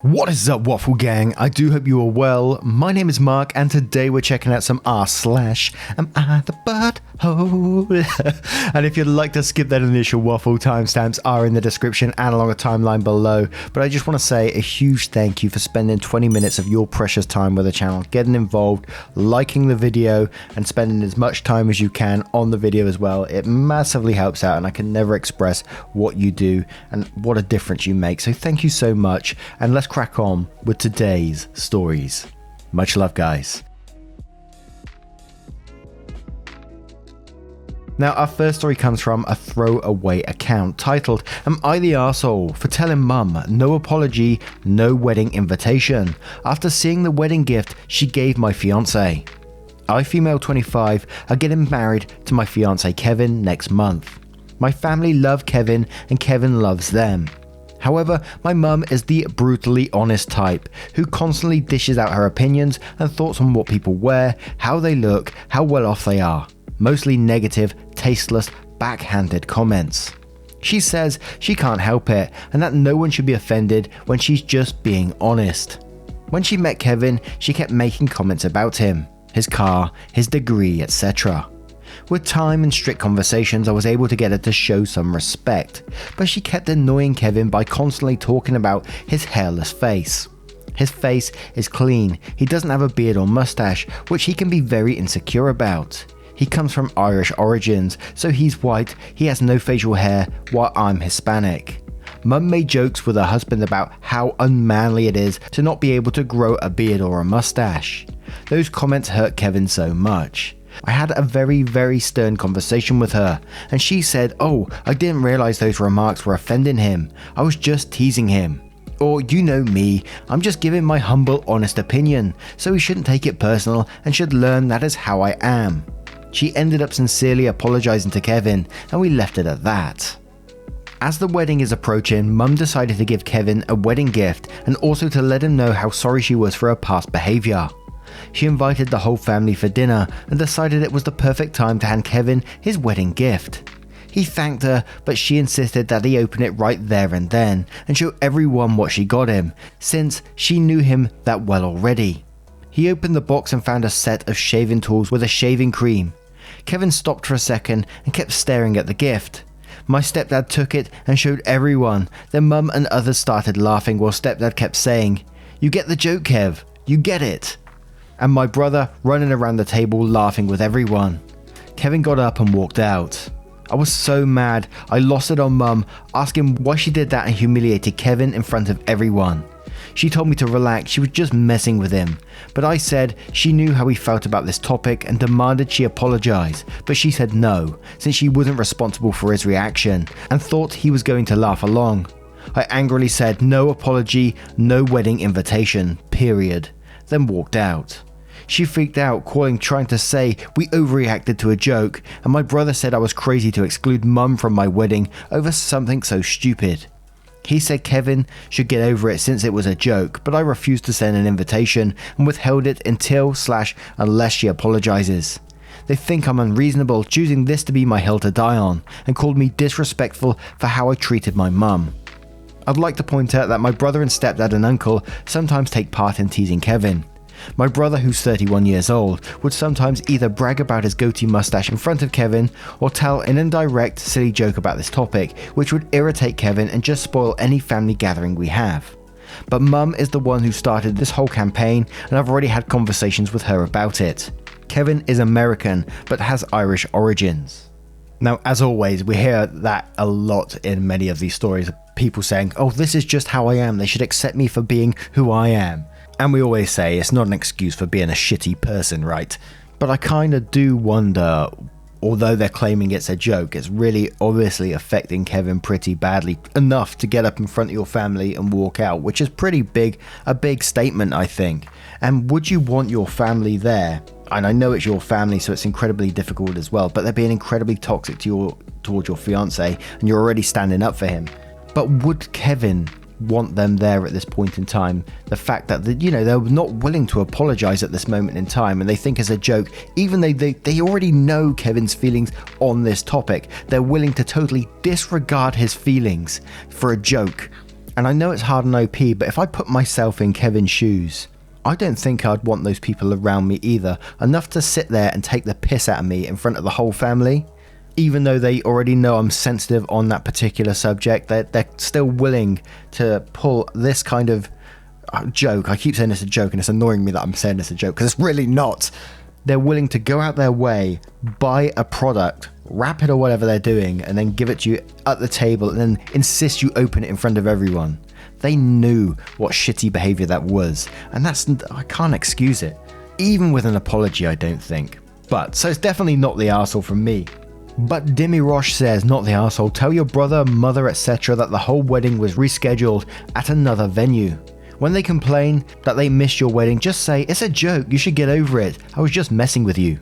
What is up, Waffle Gang? I do hope you are well. My name is Mark, and today we're checking out some r/am I the butthole? And if you'd like to skip that initial waffle, timestamps are in the description and along a timeline below. But I just want to say a huge thank you for spending 20 minutes of your precious time with the channel, getting involved, liking the video, and spending as much time as you can on the video as well. It massively helps out, and I can never express what you do and what a difference you make. So thank you so much, and let's crack on with today's stories. Much love, guys. Now, our first story comes from a throwaway account titled, "Am I the arsehole for telling mum no apology, no wedding invitation after seeing the wedding gift she gave my fiance? I, female 25, are getting married to my fiance Kevin next month. My family love Kevin and Kevin loves them. However, my mum is the brutally honest type who constantly dishes out her opinions and thoughts on what people wear, how they look, how well off they are. Mostly negative, tasteless, backhanded comments. She says she can't help it and that no one should be offended when she's just being honest. When she met Kevin, she kept making comments about him, his car, his degree, etc. With time and strict conversations, I was able to get her to show some respect, but she kept annoying Kevin by constantly talking about his hairless face. His face is clean, he doesn't have a beard or mustache, which he can be very insecure about. He comes from Irish origins, so he's white, he has no facial hair, while I'm Hispanic. Mum made jokes with her husband about how unmanly it is to not be able to grow a beard or a mustache. Those comments hurt Kevin so much. I had a very stern conversation with her, and she said, "Oh, I didn't realize those remarks were offending him. I was just teasing him. Or, you know me, I'm just giving my humble, honest opinion, so he shouldn't take it personal and should learn that is how I am." She ended up sincerely apologizing to Kevin, and we left it at that. As the wedding is approaching, Mum decided to give Kevin a wedding gift and also to let him know how sorry she was for her past behavior. She invited the whole family for dinner and decided it was the perfect time to hand Kevin his wedding gift. He thanked her, but she insisted that he open it right there and then and show everyone what she got him, since she knew him that well already. He opened the box and found a set of shaving tools with a shaving cream. Kevin stopped for a second and kept staring at the gift. My stepdad took it and showed everyone. Then Mum and others started laughing while stepdad kept saying, "You get the joke, Kev, you get it." And my brother running around the table laughing with everyone. Kevin got up and walked out. I was so mad, I lost it on Mum, asking why she did that and humiliated Kevin in front of everyone. She told me to relax, she was just messing with him. But I said she knew how he felt about this topic and demanded she apologize, but she said no, since she wasn't responsible for his reaction and thought he was going to laugh along. I angrily said no apology, no wedding invitation, period, then walked out. She freaked out, trying to say we overreacted to a joke, and my brother said I was crazy to exclude Mum from my wedding over something so stupid. He said Kevin should get over it since it was a joke, but I refused to send an invitation and withheld it unless she apologizes. They think I'm unreasonable, choosing this to be my hill to die on, and called me disrespectful for how I treated my mum. I'd like to point out that my brother and stepdad and uncle sometimes take part in teasing Kevin. My brother, who's 31 years old, would sometimes either brag about his goatee mustache in front of Kevin or tell an indirect, silly joke about this topic, which would irritate Kevin and just spoil any family gathering we have. But Mum is the one who started this whole campaign, and I've already had conversations with her about it. Kevin is American, but has Irish origins. Now, as always, we hear that a lot in many of these stories, people saying, "Oh, this is just how I am, they should accept me for being who I am." And we always say it's not an excuse for being a shitty person, right? But I kind of do wonder, although they're claiming it's a joke, it's really obviously affecting Kevin pretty badly, enough to get up in front of your family and walk out, which is a big statement, I think. And would you want your family there? And I know it's your family, so it's incredibly difficult as well, but they're being incredibly toxic towards your fiance, and you're already standing up for him. But would Kevin want them there at this point in time? The fact that they're not willing to apologize at this moment in time, and they think it's a joke, even though they already know Kevin's feelings on this topic. They're willing to totally disregard his feelings for a joke. And I know it's hard on OP, but if I put myself in Kevin's shoes, I don't think I'd want those people around me either, enough to sit there and take the piss out of me in front of the whole family. Even though they already know I'm sensitive on that particular subject, they're still willing to pull this kind of joke. I keep saying it's a joke, and it's annoying me that I'm saying it's a joke, because it's really not. They're willing to go out their way, buy a product, wrap it or whatever they're doing, and then give it to you at the table, and then insist you open it in front of everyone. They knew what shitty behavior that was, and I can't excuse it. Even with an apology, I don't think. So it's definitely not the arsehole from me. But Demi Roche says, not the arsehole, tell your brother, mother, etc. that the whole wedding was rescheduled at another venue. When they complain that they missed your wedding, just say, it's a joke, you should get over it, I was just messing with you.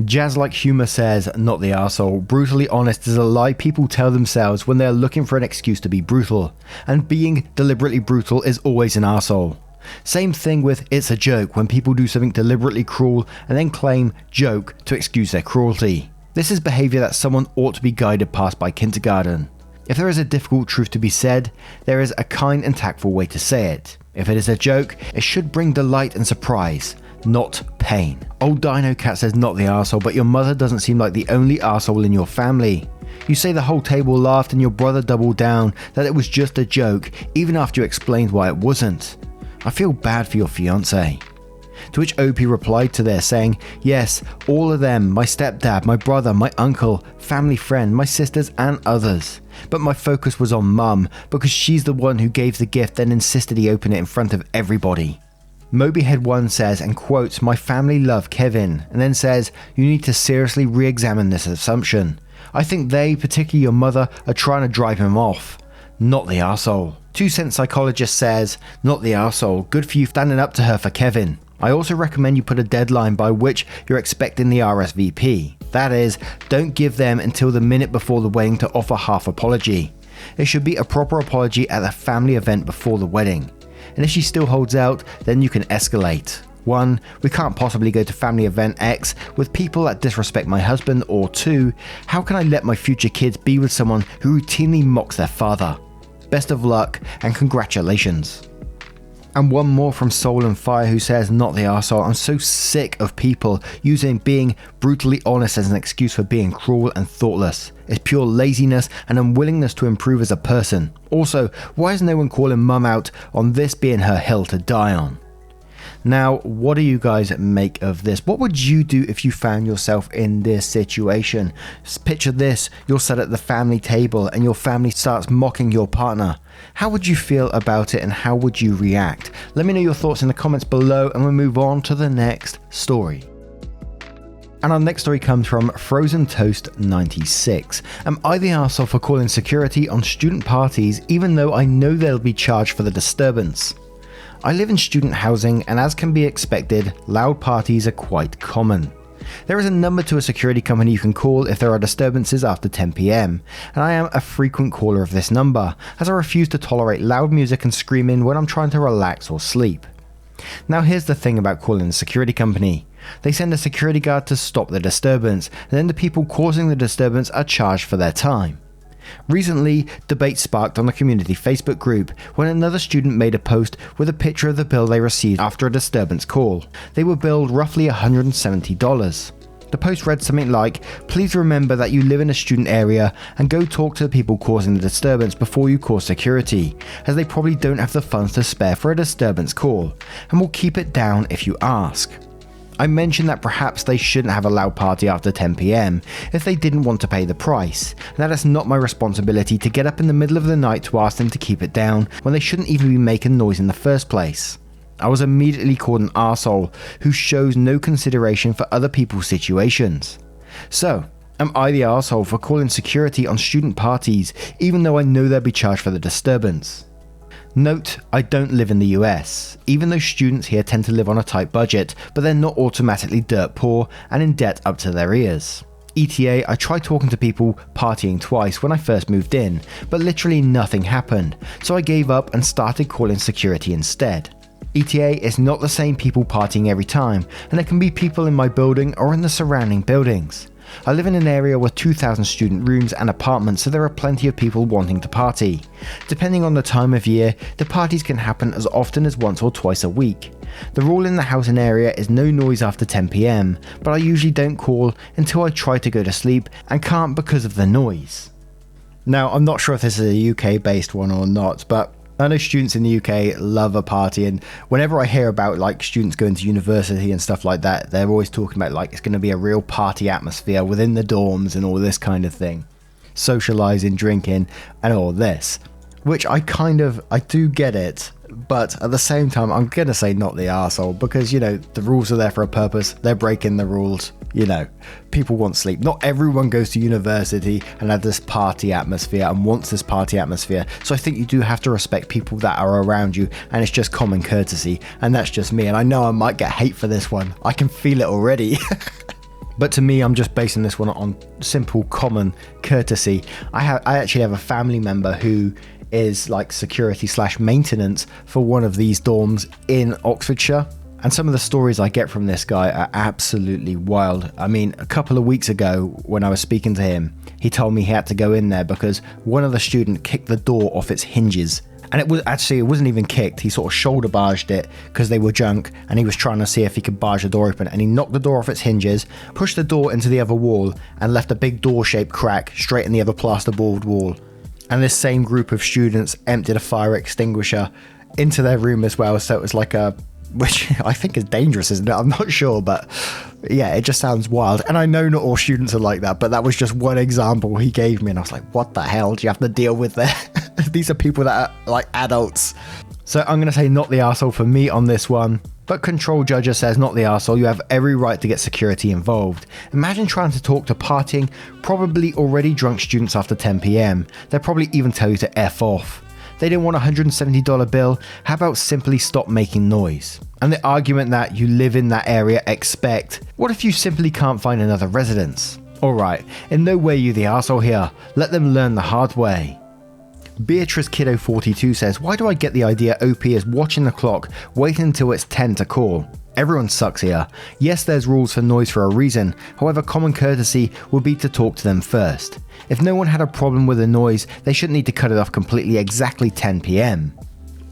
Jazz Like Humor says, not the arsehole, brutally honest is a lie people tell themselves when they're looking for an excuse to be brutal, and being deliberately brutal is always an arsehole. Same thing with it's a joke when people do something deliberately cruel and then claim joke to excuse their cruelty. This is behavior that someone ought to be guided past by kindergarten. If there is a difficult truth to be said, there is a kind and tactful way to say it. If it is a joke, it should bring delight and surprise, not pain. Old Dino Cat says, not the arsehole, but your mother doesn't seem like the only arsehole in your family. You say the whole table laughed and your brother doubled down that it was just a joke, even after you explained why it wasn't. I feel bad for your fiance. To which OP replied to this saying, yes, all of them, my stepdad, my brother, my uncle, family friend, my sisters and others. But my focus was on mum because she's the one who gave the gift and insisted he open it in front of everybody. Mobyhead1 says and quotes, my family love Kevin, and then says, you need to seriously re-examine this assumption. I think they, particularly your mother, are trying to drive him off. Not the arsehole. 2 Cent Psychologist says, not the arsehole, good for you standing up to her for Kevin. I also recommend you put a deadline by which you're expecting the RSVP. That is, don't give them until the minute before the wedding to offer half apology. It should be a proper apology at a family event before the wedding. And if she still holds out, then you can escalate. 1. We can't possibly go to family event X with people that disrespect my husband, or 2. How can I let my future kids be with someone who routinely mocks their father? Best of luck and congratulations. And one more from Soul and Fire who says, not the arsehole, I'm so sick of people using being brutally honest as an excuse for being cruel and thoughtless. It's pure laziness and unwillingness to improve as a person. Also, why is no one calling mum out on this being her hill to die on? Now, what do you guys make of this? What would you do if you found yourself in this situation? Picture this, you're sat at the family table and your family starts mocking your partner. How would you feel about it and how would you react? Let me know your thoughts in the comments below and we'll move on to the next story. And our next story comes from Frozen Toast 96. Am I the arsehole for calling security on student parties even though I know they'll be charged for the disturbance? I live in student housing and as can be expected, loud parties are quite common. There is a number to a security company you can call if there are disturbances after 10 PM, and I am a frequent caller of this number, as I refuse to tolerate loud music and screaming when I'm trying to relax or sleep. Now here's the thing about calling the security company. They send a security guard to stop the disturbance, and then the people causing the disturbance are charged for their time. Recently, debate sparked on the community Facebook group when another student made a post with a picture of the bill they received after a disturbance call. They were billed roughly $170. The post read something like, please remember that you live in a student area and go talk to the people causing the disturbance before you call security, as they probably don't have the funds to spare for a disturbance call, and will keep it down if you ask. I mentioned that perhaps they shouldn't have a loud party after 10 PM if they didn't want to pay the price, and that it's not my responsibility to get up in the middle of the night to ask them to keep it down when they shouldn't even be making noise in the first place. I was immediately called an arsehole who shows no consideration for other people's situations. So, am I the arsehole for calling security on student parties even though I know they'll be charged for the disturbance? Note, I don't live in the US, even though students here tend to live on a tight budget, but they're not automatically dirt poor and in debt up to their ears. ETA, I tried talking to people partying twice when I first moved in, but literally nothing happened, so I gave up and started calling security instead. ETA is not the same people partying every time, and there can be people in my building or in the surrounding buildings. I live in an area with 2,000 student rooms and apartments, so there are plenty of people wanting to party. Depending on the time of year, the parties can happen as often as once or twice a week. The rule in the housing area is no noise after 10 PM, but I usually don't call until I try to go to sleep and can't because of the noise. Now, I'm not sure if this is a UK based one or not, but I know students in the UK love a party, and whenever I hear about like students going to university and stuff like that, they're always talking about like it's going to be a real party atmosphere within the dorms and all this kind of thing. Socializing, drinking, and all this. Which I do get it, but at the same time, I'm going to say not the arsehole, because, you know, the rules are there for a purpose. They're breaking the rules. You know, people want sleep. Not everyone goes to university and has this party atmosphere and wants this party atmosphere. So I think you do have to respect people that are around you, and it's just common courtesy. And that's just me. And I know I might get hate for this one. I can feel it already. But to me, I'm just basing this one on simple common courtesy. I actually have a family member who is like security/maintenance for one of these dorms in Oxfordshire. And some of the stories I get from this guy are absolutely wild. I mean, a couple of weeks ago when I was speaking to him, he told me he had to go in there because one of the students kicked the door off its hinges. And it wasn't even kicked. He sort of shoulder barged it because they were junk, and he was trying to see if he could barge the door open. And he knocked the door off its hinges, pushed the door into the other wall, and left a big door-shaped crack straight in the other plasterboard wall. And this same group of students emptied a fire extinguisher into their room as well. So it was like which I think is dangerous, isn't it? I'm not sure, but yeah, it just sounds wild. And I know not all students are like that, but that was just one example he gave me. And I was like, what the hell do you have to deal with there? These are people that are like adults. So I'm going to say not the arsehole for me on this one. But Control Judger says not the arsehole, you have every right to get security involved. Imagine trying to talk to partying, probably already drunk students after 10 PM. They'll probably even tell you to F off. They don't want a $170 bill, how about simply stop making noise? And the argument that you live in that area expect, what if you simply can't find another residence? Alright, in no way you the arsehole here, let them learn the hard way. Beatrice Kiddo 42 says, why do I get the idea OP is watching the clock, waiting until it's 10 to call? Everyone sucks here. Yes, there's rules for noise for a reason, however common courtesy would be to talk to them first. If no one had a problem with the noise, they shouldn't need to cut it off completely exactly 10 PM.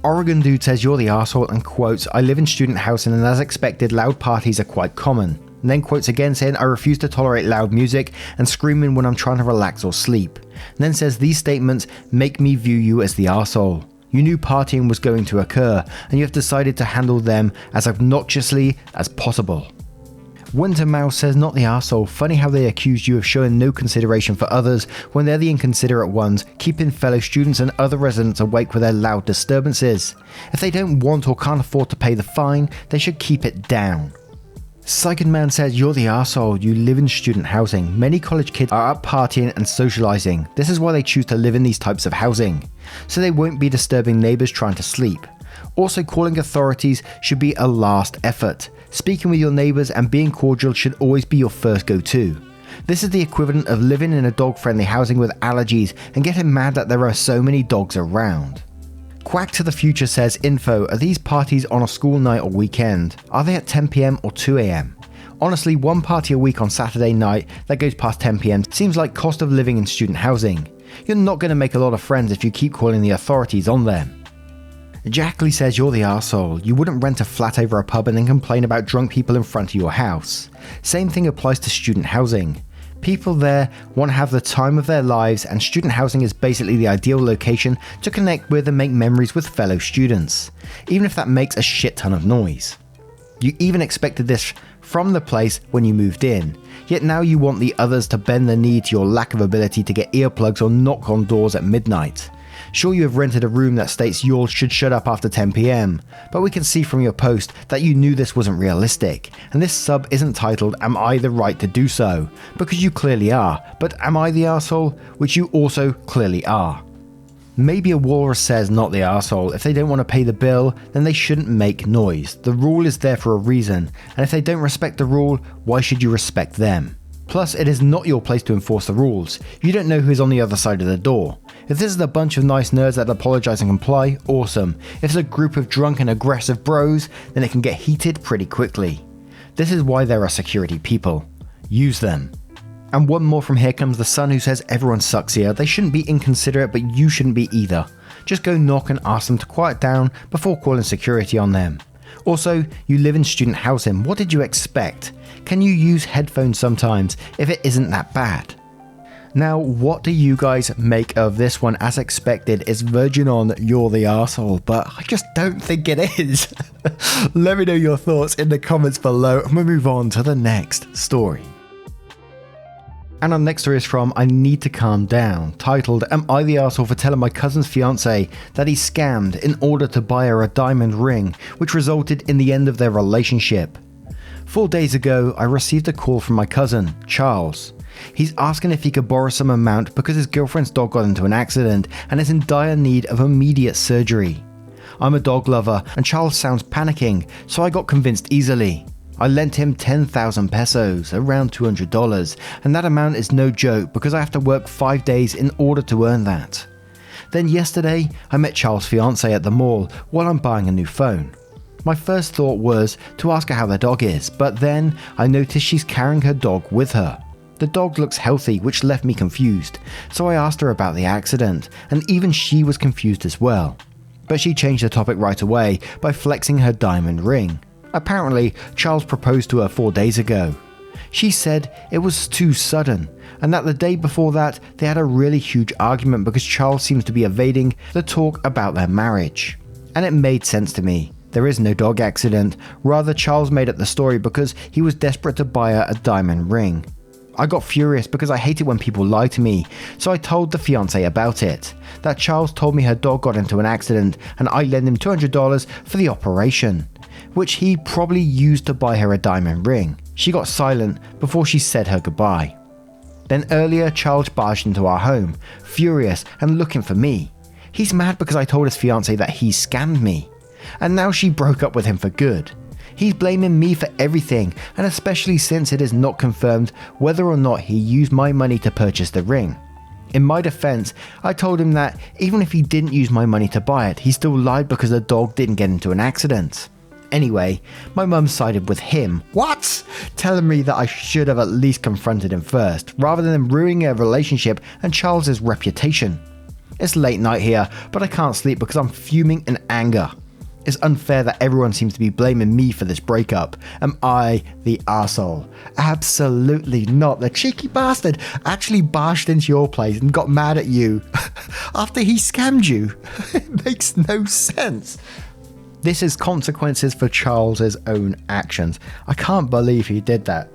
Oregon Dude says you're the arsehole and quotes, I live in student housing and as expected loud parties are quite common. And then quotes again saying, I refuse to tolerate loud music and screaming when I'm trying to relax or sleep. And then says these statements make me view you as the arsehole. You knew partying was going to occur, and you have decided to handle them as obnoxiously as possible. Winter Mouse says not the arsehole, funny how they accused you of showing no consideration for others when they're the inconsiderate ones, keeping fellow students and other residents awake with their loud disturbances. If they don't want or can't afford to pay the fine, they should keep it down. Psychic Man says you're the arsehole, you live in student housing. Many college kids are out partying and socializing. This is why they choose to live in these types of housing. So they won't be disturbing neighbors trying to sleep. Also, calling authorities should be a last effort. Speaking with your neighbors and being cordial should always be your first go-to. This is the equivalent of living in a dog-friendly housing with allergies and getting mad that there are so many dogs around. Quack to the Future says, info, are these parties on a school night or weekend? Are they at 10 PM or 2 AM? Honestly, one party a week on Saturday night that goes past 10 PM seems like cost of living in student housing. You're not going to make a lot of friends if you keep calling the authorities on them. Jackley says you're the arsehole. You wouldn't rent a flat over a pub and then complain about drunk people in front of your house. Same thing applies to student housing. People there want to have the time of their lives, and student housing is basically the ideal location to connect with and make memories with fellow students, even if that makes a shit ton of noise. You even expected this from the place when you moved in, yet now you want the others to bend the knee to your lack of ability to get earplugs or knock on doors at midnight. Sure, you have rented a room that states yours should shut up after 10 PM, but we can see from your post that you knew this wasn't realistic, and this sub isn't titled Am I the Right to Do So? Because you clearly are, but am I the arsehole? Which you also clearly are. Maybe a walrus says not the arsehole. If they don't want to pay the bill, then they shouldn't make noise. The rule is there for a reason, and if they don't respect the rule, why should you respect them? Plus, it is not your place to enforce the rules. You don't know who's on the other side of the door. If this is a bunch of nice nerds that apologize and comply, awesome. If it's a group of drunk and aggressive bros, then it can get heated pretty quickly. This is why there are security people. Use them. And one more from Here Comes the Sun, who says everyone sucks here. They shouldn't be inconsiderate, but you shouldn't be either. Just go knock and ask them to quiet down before calling security on them. Also, you live in student housing. What did you expect? Can you use headphones sometimes if it isn't that bad? Now, what do you guys make of this one? As expected, it's verging on you're the arsehole, but I just don't think it is. Let me know your thoughts in the comments below, and we'll move on to the next story. And our next story is from I Need to Calm Down, titled, Am I the arsehole for telling my cousin's fiance that he scammed in order to buy her a diamond ring, which resulted in the end of their relationship? 4 days ago, I received a call from my cousin, Charles. He's asking if he could borrow some amount because his girlfriend's dog got into an accident and is in dire need of immediate surgery. I'm a dog lover and Charles sounds panicking, so I got convinced easily. I lent him 10,000 pesos, around $200, and that amount is no joke because I have to work 5 days in order to earn that. Then yesterday, I met Charles' fiance at the mall while I'm buying a new phone. My first thought was to ask her how their dog is, but then I noticed she's carrying her dog with her. The dog looks healthy, which left me confused, so I asked her about the accident, and even she was confused as well. But she changed the topic right away by flexing her diamond ring. Apparently, Charles proposed to her 4 days ago. She said it was too sudden, and that the day before that they had a really huge argument because Charles seems to be evading the talk about their marriage. And it made sense to me. There is no dog accident, rather Charles made up the story because he was desperate to buy her a diamond ring. I got furious because I hate it when people lie to me, so I told the fiance about it. That Charles told me her dog got into an accident and I lent him $200 for the operation, which he probably used to buy her a diamond ring. She got silent before she said her goodbye. Then earlier, Charles barged into our home, furious and looking for me. He's mad because I told his fiance that he scammed me, and now she broke up with him for good. He's blaming me for everything, and especially since it is not confirmed whether or not he used my money to purchase the ring. In my defense, I told him that even if he didn't use my money to buy it, he still lied because the dog didn't get into an accident. Anyway, my mum sided with him. What? Telling me that I should have at least confronted him first, rather than ruining a relationship and Charles's reputation. It's late night here, but I can't sleep because I'm fuming in anger. It's unfair that everyone seems to be blaming me for this breakup. Am I the arsehole? Absolutely not. The cheeky bastard actually barged into your place and got mad at you after he scammed you. It makes no sense. This is consequences for Charles's own actions. I can't believe he did that.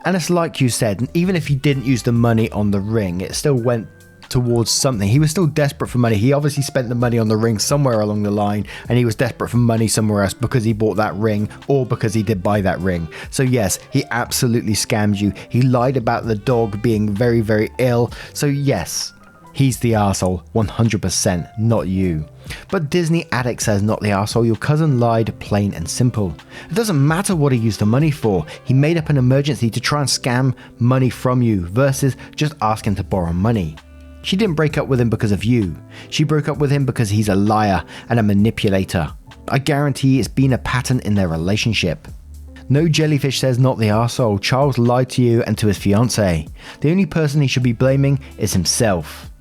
And it's like you said, even if he didn't use the money on the ring, it still went towards something. He was still desperate for money. He obviously spent the money on the ring somewhere along the line, and he was desperate for money somewhere else because he bought that ring or because he did buy that ring. So yes, he absolutely scammed you. He lied about the dog being very, very ill. So yes, he's the arsehole, 100%, not you. But Disney Addict says not the arsehole, your cousin lied, plain and simple. It doesn't matter what he used the money for. He made up an emergency to try and scam money from you versus just asking to borrow money. She didn't break up with him because of you. She broke up with him because he's a liar and a manipulator. I guarantee it's been a pattern in their relationship. No Jellyfish says not the arsehole. Charles lied to you and to his fiance. The only person he should be blaming is himself.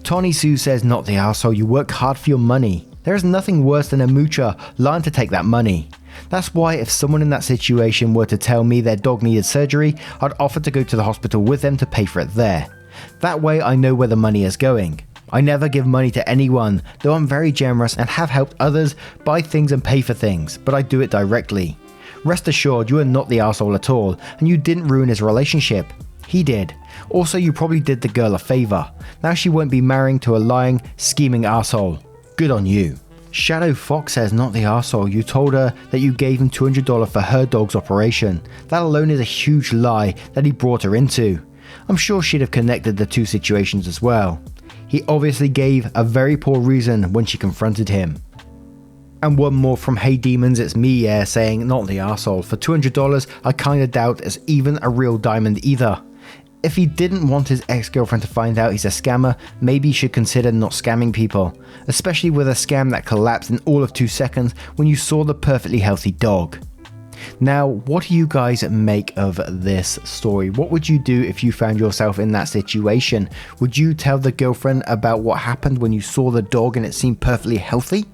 Tony Sue says not the arsehole. You work hard for your money. There is nothing worse than a moocher lying to take that money. That's why if someone in that situation were to tell me their dog needed surgery, I'd offer to go to the hospital with them to pay for it there. That way I know where the money is going. I never give money to anyone, though I'm very generous and have helped others buy things and pay for things, but I do it directly. Rest assured you are not the arsehole at all, and you didn't ruin his relationship. He did. Also, you probably did the girl a favor. Now she won't be marrying to a lying, scheming arsehole. Good on you. Shadow Fox says not the arsehole. You told her that you gave him $200 for her dog's operation. That alone is a huge lie that he brought her into. I'm sure she'd have connected the two situations as well. He obviously gave a very poor reason when she confronted him. And one more from Hey Demons, it's me, yeah, saying not the arsehole. For $200, I kinda doubt it's even a real diamond either. If he didn't want his ex-girlfriend to find out he's a scammer, maybe he should consider not scamming people. Especially with a scam that collapsed in all of 2 seconds when you saw the perfectly healthy dog. Now, what do you guys make of this story? What would you do if you found yourself in that situation? Would you tell the girlfriend about what happened when you saw the dog and it seemed perfectly healthy?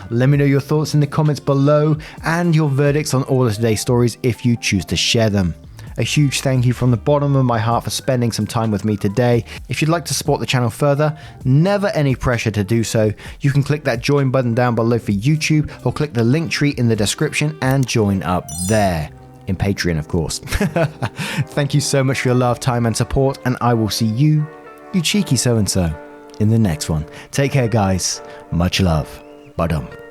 Let me know your thoughts in the comments below and your verdicts on all of today's stories if you choose to share them. A huge thank you from the bottom of my heart for spending some time with me today. If you'd like to support the channel further, never any pressure to do so. You can click that join button down below for YouTube or click the link tree in the description and join up there. In Patreon, of course. Thank you so much for your love, time and support, and I will see you cheeky so-and-so, in the next one. Take care, guys. Much love. Badum.